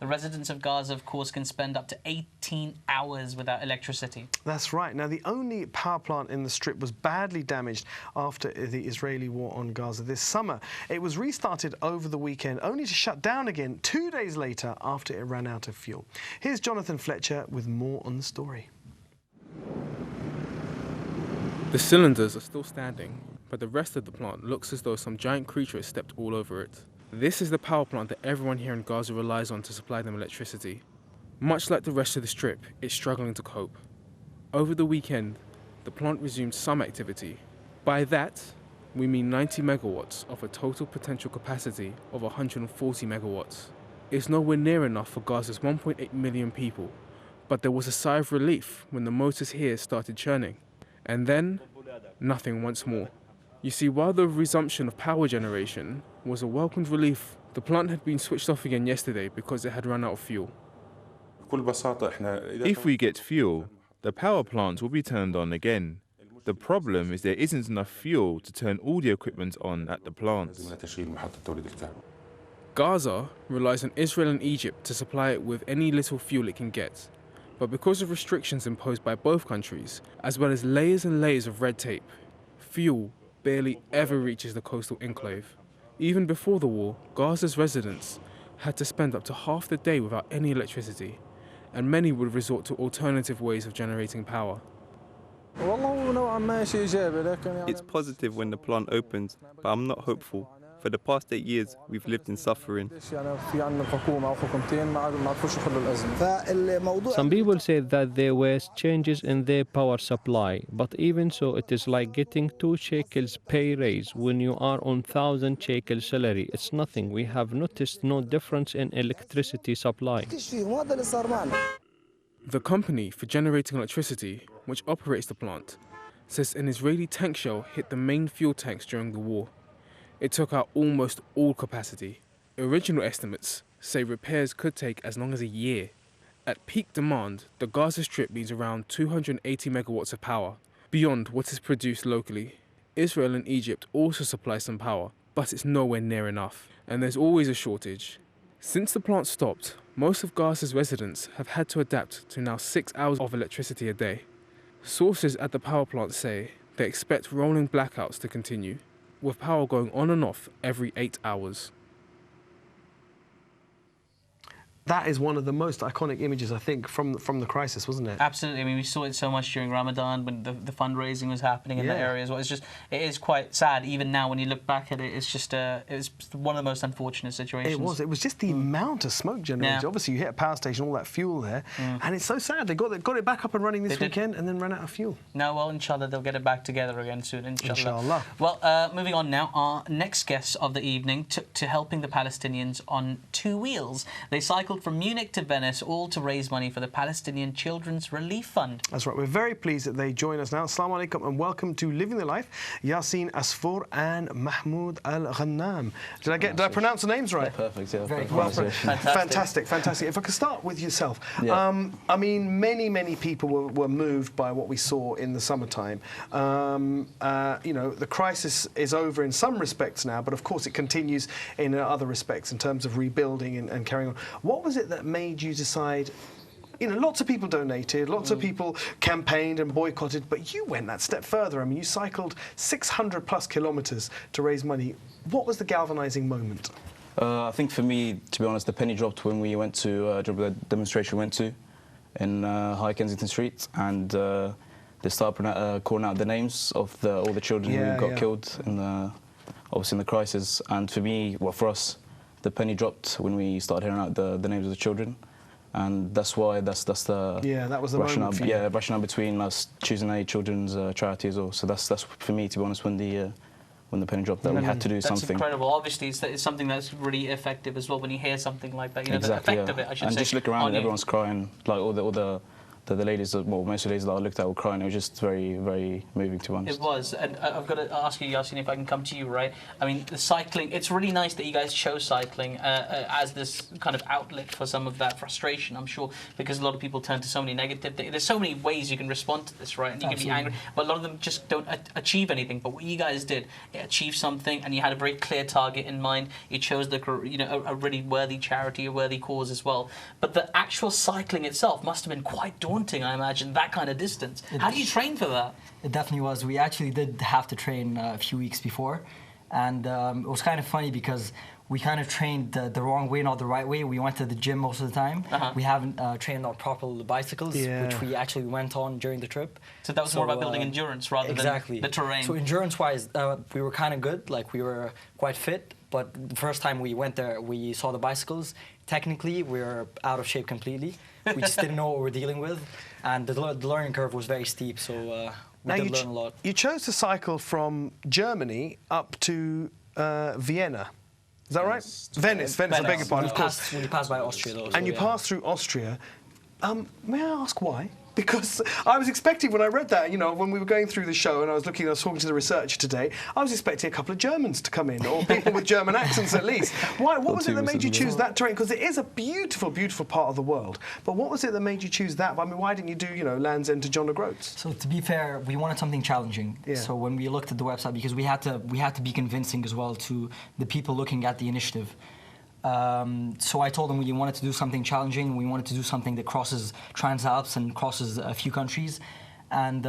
The residents of Gaza, of course, can spend up to 18 hours without electricity. That's right. Now, the only power plant in the Strip was badly damaged after the Israeli war on Gaza this summer. It was restarted over the weekend, only to shut down again 2 days later after it ran out of fuel. Here's Jonathan Fletcher with more on the story. The cylinders are still standing, but the rest of the plant looks as though some giant creature has stepped all over it. This is the power plant that everyone here in Gaza relies on to supply them electricity. Much like the rest of the Strip, it's struggling to cope. Over the weekend, the plant resumed some activity. By that, we mean 90 megawatts of a total potential capacity of 140 megawatts. It's nowhere near enough for Gaza's 1.8 million people, but there was a sigh of relief when the motors here started churning. And then, nothing once more. You see, while the resumption of power generation was a welcomed relief, the plant had been switched off again yesterday because it had run out of fuel. If we get fuel, the power plant will be turned on again. The problem is there isn't enough fuel to turn all the equipment on at the plant. Gaza relies on Israel and Egypt to supply it with any little fuel it can get. But because of restrictions imposed by both countries, as well as layers and layers of red tape, fuel barely ever reaches the coastal enclave. Even before the war, Gaza's residents had to spend up to half the day without any electricity, and many would resort to alternative ways of generating power. It's positive when the plant opens, but I'm not hopeful. For the past 8 years, we've lived in suffering. Some people say that there were changes in their power supply, but even so, it is like getting 2 shekels pay raise when you are on 1,000 shekel salary. It's nothing. We have noticed no difference in electricity supply. The company for generating electricity, which operates the plant, says an Israeli tank shell hit the main fuel tanks during the war. It took out almost all capacity. Original estimates say repairs could take as long as a year. At peak demand, the Gaza Strip needs around 280 megawatts of power, beyond what is produced locally. Israel and Egypt also supply some power, but it's nowhere near enough, and there's always a shortage. Since the plant stopped, most of Gaza's residents have had to adapt to now 6 hours of electricity a day. Sources at the power plant say they expect rolling blackouts to continue, with power going on and off every 8 hours. That is one of the most iconic images, I think, from the crisis, wasn't it? Absolutely. I mean, we saw it so much during Ramadan when the fundraising was happening in that area as well. It is quite sad. Even now, when you look back at it, it's one of the most unfortunate situations. It was just the amount of smoke generated. Yeah. Obviously, you hit a power station, all that fuel there, and it's so sad. They got it back up and running this weekend and then ran out of fuel. No, well, inshallah, they'll get it back together again soon, Inshallah. Well, moving on now, our next guest of the evening took to helping the Palestinians on 2 wheels. They cycled from Munich to Venice, all to raise money for the Palestinian Children's Relief Fund. That's right. We're very pleased that they join us now. Assalamu alaikum and welcome to Living the Life, Yassin and Mahmoud Al-Ghannam. Did I pronounce the names right? Yeah, perfect, yeah. Very well. Fantastic. If I could start with yourself. Yeah. I mean, many people were moved by what we saw in the summertime. You know, the crisis is over in some respects now, but of course it continues in other respects in terms of rebuilding and carrying on. What was it that made you decide? You know, lots of people donated, lots of people campaigned and boycotted, but you went that step further. I mean, you cycled 600 plus kilometres to raise money. What was the galvanising moment? I think for me, to be honest, the penny dropped when we went to the demonstration we went to in High Kensington Street, and they started calling out the names of all the children who got killed obviously in the crisis. And for me, well, for us, the penny dropped when we started hearing out the names of the children, and that's why that's the that was the rationale. Moment for you. Rationale between us choosing a children's charity as well. So that's for me, to be honest, when the penny dropped, that we had to do something. That's incredible. Obviously, it's something that's really effective as well. When you hear something like that, you know, exactly, the effect of it. I should say. And just look around, everyone's crying. Like all the the ladies, well, most of the ladies that I looked at were crying. It was just very, very moving, to be honest. It was, and I've got to ask you, Yassin, if I can come to you, right? I mean, the cycling, it's really nice that you guys chose cycling as this kind of outlet for some of that frustration, I'm sure, because a lot of people turn to so many negative things. There's so many ways you can respond to this, right? And you can be angry, but a lot of them just don't achieve anything. But what you guys did, you achieved something, and you had a very clear target in mind. You chose a really worthy charity, a worthy cause as well. But the actual cycling itself must have been quite daunting, I imagine, that kind of distance. How do you train for that? It definitely was. We actually did have to train a few weeks before, and it was kind of funny because we kind of trained the wrong way, not the right way. We went to the gym most of the time. We haven't trained on proper bicycles, which we actually went on during the trip. So that was more about building endurance rather than the terrain. So endurance-wise, we were kind of good. Like, we were quite fit. But the first time we went there, we saw the bicycles. Technically, we were out of shape completely. We just didn't know what we were dealing with. And the learning curve was very steep, so we did learn a lot. You chose to cycle from Germany up to Vienna. Is that right? Venice, I beg your pardon, of course. We passed by Austria, though. And you passed through Austria. May I ask why? Because I was expecting, when I read that, when we were going through the show and I was talking to the researcher today, I was expecting a couple of Germans to come in, or people with German accents at least. Why? What was it that made you choose that terrain? Because it is a beautiful, beautiful part of the world. But what was it that made you choose that? I mean, why didn't you do, Land's End to John O'Groats? So to be fair, we wanted something challenging. Yeah. So when we looked at the website, because we had to be convincing as well to the people looking at the initiative. So I told him we wanted to do something challenging. We wanted to do something that crosses Transalps and crosses a few countries. And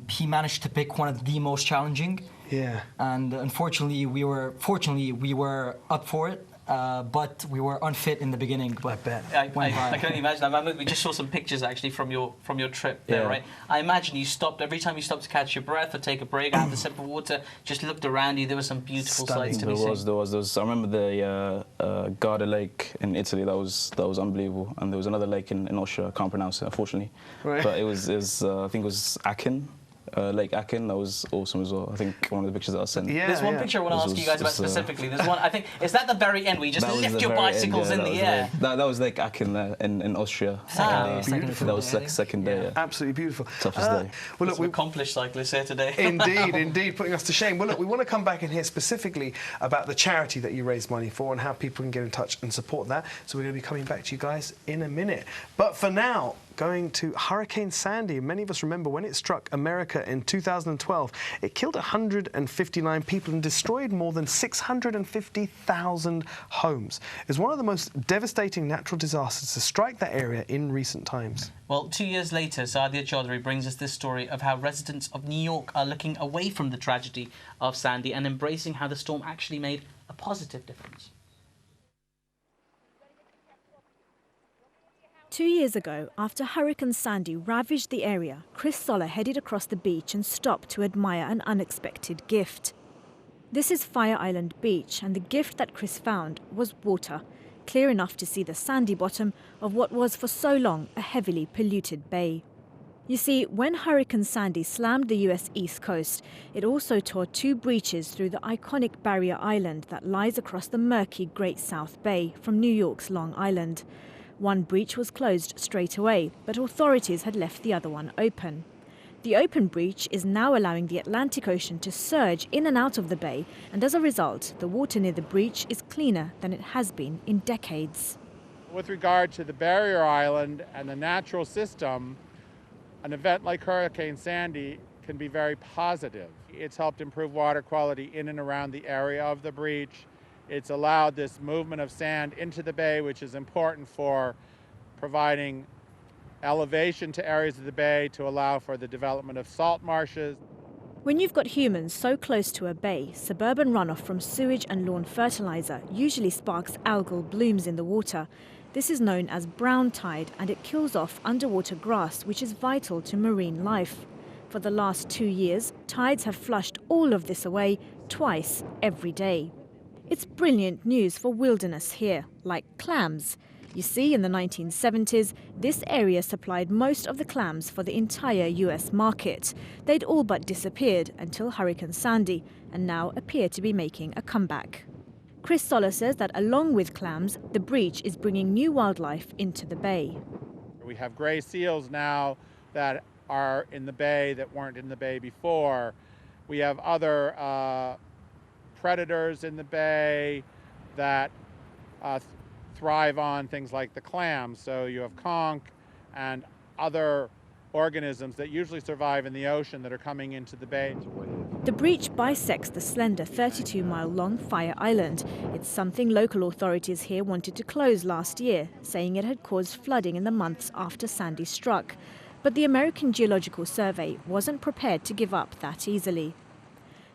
he managed to pick one of the most challenging. Yeah. And unfortunately, we were up for it. But we were unfit in the beginning. I bet. I can only imagine. We just saw some pictures actually from your trip there, right? I imagine you stopped every time you stopped to catch your breath or take a break, have a sip of water, just looked around you. There were some beautiful sights to be seen. There was. I remember the Garda Lake in Italy. That was unbelievable. And there was another lake in Austria. I can't pronounce it, unfortunately. Right. But it was I think it was Aachen. Lake Aachen, that was awesome as well. I think one of the pictures that I sent. Yeah, there's one picture I want to ask you guys about specifically. There's one, I think, is that the very end where you just lift your bicycles in the air? That was Lake Aachen in Austria. That was second day. Yeah. Absolutely beautiful. Toughest day. Well, look, we've accomplished cyclists here today. Indeed, putting us to shame. Well, look, we want to come back in here specifically about the charity that you raise money for and how people can get in touch and support that. So we're going to be coming back to you guys in a minute. But for now, going to Hurricane Sandy. Many of us remember when it struck America in 2012. It killed 159 people and destroyed more than 650,000 homes. It's one of the most devastating natural disasters to strike that area in recent times. Well, 2 years later, Sadia Chaudhry brings us this story of how residents of New York are looking away from the tragedy of Sandy and embracing how the storm actually made a positive difference. 2 years ago, after Hurricane Sandy ravaged the area, Chris Soller headed across the beach and stopped to admire an unexpected gift. This is Fire Island Beach, and the gift that Chris found was water, clear enough to see the sandy bottom of what was for so long a heavily polluted bay. You see, when Hurricane Sandy slammed the US East Coast, it also tore 2 breaches through the iconic barrier island that lies across the murky Great South Bay from New York's Long Island. One breach was closed straight away, but authorities had left the other one open. The open breach is now allowing the Atlantic Ocean to surge in and out of the bay, and as a result, the water near the breach is cleaner than it has been in decades. With regard to the barrier island and the natural system, an event like Hurricane Sandy can be very positive. It's helped improve water quality in and around the area of the breach. It's allowed this movement of sand into the bay, which is important for providing elevation to areas of the bay to allow for the development of salt marshes. When you've got humans so close to a bay, suburban runoff from sewage and lawn fertilizer usually sparks algal blooms in the water. This is known as brown tide, and it kills off underwater grass, which is vital to marine life. For the last 2 years, tides have flushed all of this away twice every day. It's brilliant news for wilderness here, like clams. You see, in the 1970s, this area supplied most of the clams for the entire US market. They'd all but disappeared until Hurricane Sandy, and now appear to be making a comeback. Chris Soller says that along with clams, the breach is bringing new wildlife into the bay. We have gray seals now that are in the bay that weren't in the bay before. We have other predators in the bay that thrive on things like the clams. So you have conch and other organisms that usually survive in the ocean that are coming into the bay. The breach bisects the slender 32-mile-long Fire Island. It's something local authorities here wanted to close last year, saying it had caused flooding in the months after Sandy struck. But the American Geological Survey wasn't prepared to give up that easily.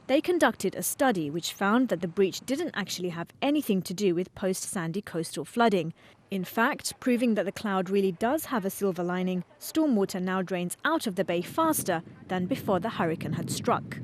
They conducted a study which found that the breach didn't actually have anything to do with post-Sandy coastal flooding. In fact, proving that the cloud really does have a silver lining, stormwater now drains out of the bay faster than before the hurricane had struck.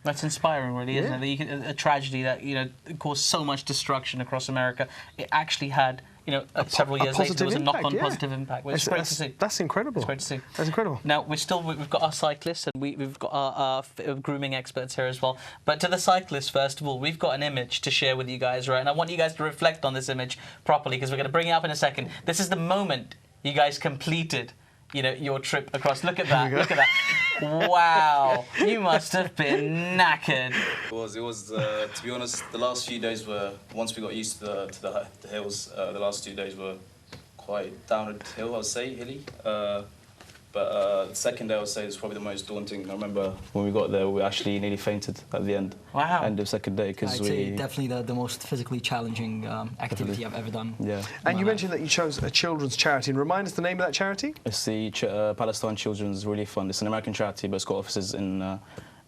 That's inspiring, really, isn't it? A tragedy that, you know, caused so much destruction across America. It actually had, you know, several years later, there was a knock-on positive impact. Well, it's great to see. That's incredible. It's great to see. That's incredible. Now, we've got our cyclists and we've got our grooming experts here as well. But to the cyclists, first of all, we've got an image to share with you guys, right? And I want you guys to reflect on this image properly because we're going to bring it up in a second. This is the moment you guys completed, you know, your trip across. Look at that. Look at that. Wow. You must have been knackered. It was. To be honest, the last few days were, once we got used to the hills, the last 2 days were quite downhill, I would say, hilly. But the second day, I would say, is probably the most daunting. I remember when we got there, we actually nearly fainted at the end. Wow. End of the second day, because I'd say definitely the most physically challenging activity I've ever done. Yeah. And you mentioned that you chose a children's charity. And remind us the name of that charity? It's the Palestine Children's Relief Fund. It's an American charity, but it's got offices in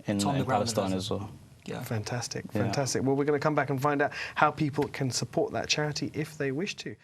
Palestine as well. Yeah. Fantastic, fantastic. Well, we're going to come back and find out how people can support that charity if they wish to.